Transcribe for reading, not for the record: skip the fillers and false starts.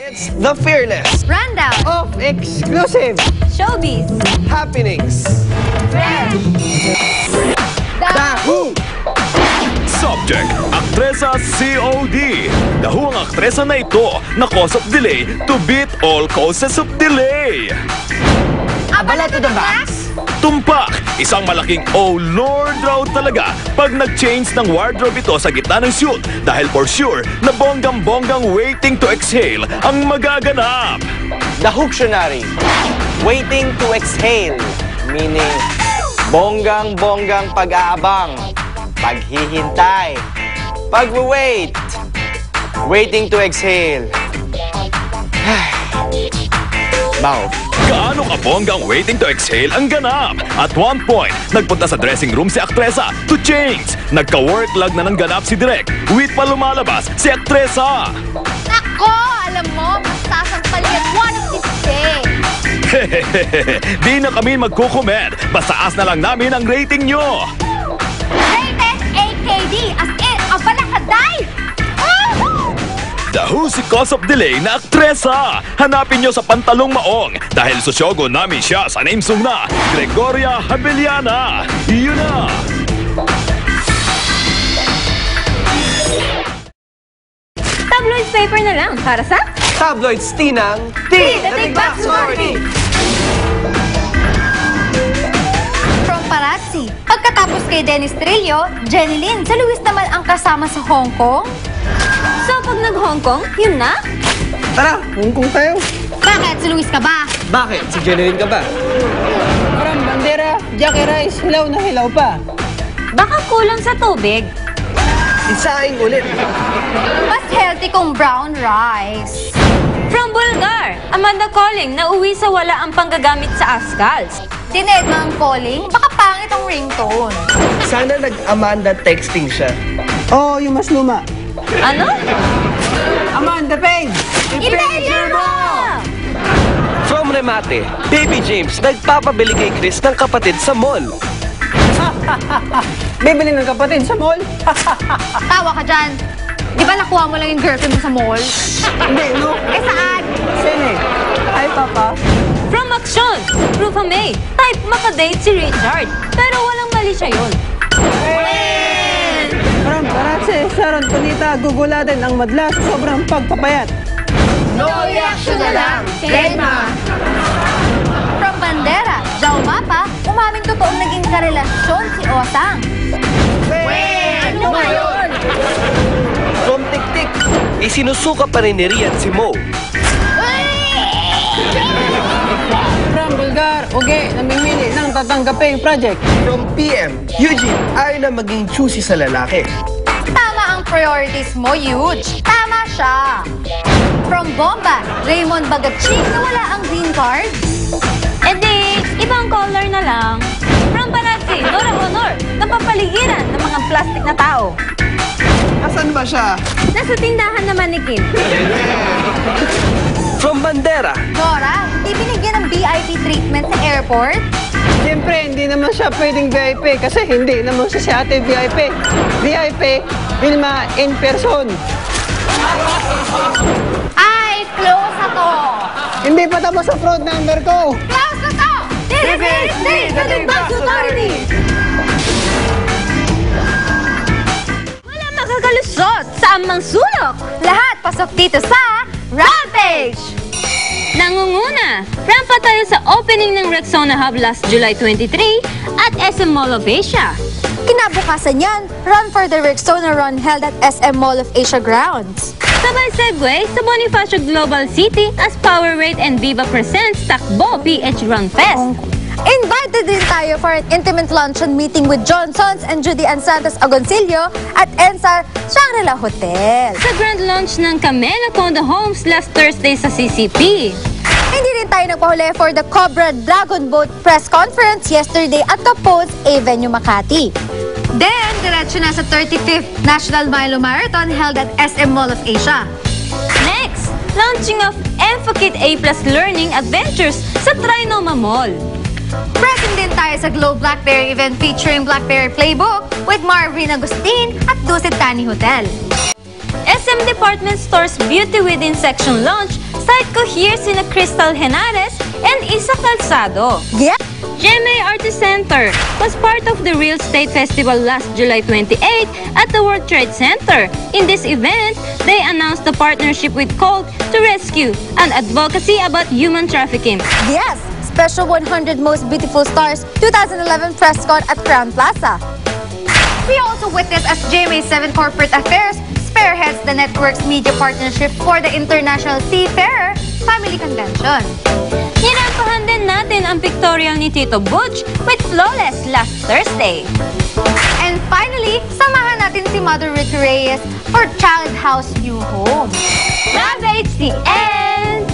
It's the fearless Rundown of exclusive Showbiz happenings. Fresh Dahu! Subject, aktresa COD. Dahu ang aktresa na ito na cause of delay to beat all causes of delay. Abala to the max. Tumpak, isang malaking oh lord raw talaga pag nag-change ng wardrobe ito sa gitna ng shoot dahil for sure na bonggang-bonggang waiting to exhale ang magaganap. The Hooktionary, waiting to exhale, meaning bonggang-bonggang pag-aabang, paghihintay, pag-wait, waiting to exhale. Mouth. Gaano kabonggang waiting to exhale ang ganap? At one point, nagpunta sa dressing room si aktresa to change. Nagka-work lag na ng ganap si Direk. With pa lumalabas si aktresa. Nako, alam mo, masasampal yan one of these days. Di na kami magkukomment. Basta as na lang namin ang rating nyo. Rated AKD as in abala ka day. Dahu si cause of delay na aktresa. Hanapin nyo sa Pantalong Maong dahil susyogo namin siya sa name song na Gregoria Habeliana. Yun na! Tabloid paper na lang para sa Tabloids tinang The Big Box Authority. From Parazzi, pagkatapos kay Dennis Trillo, Jenny Lin sa Luis naman ang kasama sa Hong Kong. So pag nag-Hong Kong, yun na? Tara, Hong Kong tayo. Bakit? Si Luis ka ba? Bakit? Si Jeneline ka ba? Parang bandera, Jackie Rice, hilaw na hilaw pa. Baka kulang sa tubig. Isaing ulit. Mas healthy kung brown rice. From Bulgar, Amanda Calling na uwi sa wala ang panggagamit sa ascals. Dinedma ang calling, baka pangit ang ringtone. Sana nag-Amanda texting siya. Oh, yung mas luma. Ano? Amanda Page! I-measure mo! From Remate, Baby James nagpapabili kay Chris ng kapatid sa mall. Bibili ng kapatid sa mall? Tawa ka dyan. Di ba nakuha mo lang yung girlfriend mo sa mall? Hindi, no? Eh saan? Sine. Ay, Papa. From Action, Rufa May, type makadate si Richard. Pero walang mali siya yun. From Parazzi, Sharon Cunita, gugulatin ang madla sa sobrang pagpapayat. No reaction na lang. Redma. From Bandera, Jao Mapa, umaming totoong naging karelasyon si Osang. Ano ba yun? From Tik-Tik, isinusuka pa rin ni Rian si Mo. From Bulgar, Uge, namimili ng tatanggaping project. From PM, Eugene ayaw na maging choosy sa lalaki. Tama ang priorities mo, huge. Tama siya. From Bomba, Raymond Bagaching na wala ang green card. E di, ibang color na lang. From Parazzi, Dora Honor, napapaligiran ng mga plastic na tao. Asan ba siya? Nasa tindahan naman ni Kim. From Bandera, Nora, hindi binigyan ng VIP treatment sa airport? Siyempre, hindi naman siya pwedeng VIP kasi hindi naman siya si ate VIP. VIP, Vilma in person. Ay, close na to. Hindi pa tapos sa fraud number ko. Close na to. This is the Big Box Authority. Wala makakalusot sa amang sulok. Lahat pasok dito sa Rampage! Nangunguna, rampa tayo sa opening ng Rexona Hub last July 23 at SM Mall of Asia. Kinabukasan yan, Run for the Rexona Run held at SM Mall of Asia grounds. Sabay segue sa Bonifacio Global City as Powerade and Viva presents Takbo PH Run Fest. Invited din tayo for an intimate luncheon meeting with Johnsons and Judy Ann Santos Agoncillo at Ensar Shangri-La Hotel. Sa grand launch ng Camela Condo Homes last Thursday sa CCP. Hindi rin tayo nagpahuli for the Cobra Dragon Boat press conference yesterday at Capos A Venue Makati. Then, diretso na sa 35th National Milo Marathon held at SM Mall of Asia. Next, launching of EnfoKit A+ Learning Adventures sa Trinoma Mall. Present din tayo sa Globe Blackberry event featuring Blackberry Playbook with Marvin Agustin at Dusit Tani Hotel. SM Department Store's Beauty Within section launch Sight ko here sina Crystal Henares and Isa Calzado. Yeah. GMA Artist Center was part of the Real Estate Festival last July 28 at the World Trade Center. In this event, they announced the partnership with COLT to rescue and advocacy about human trafficking. Yes, special 100 Most Beautiful Stars 2011 press con at Crown Plaza. We also witnessed as GMA7 Corporate Affairs spearheads the network's media partnership for the International Seafarer Family Convention. Ninampahan din natin ang pictorial ni Tito Butch with Flawless last Thursday. And finally, samahan natin si Mother Ricky Reyes for Child House New Home. It's the end!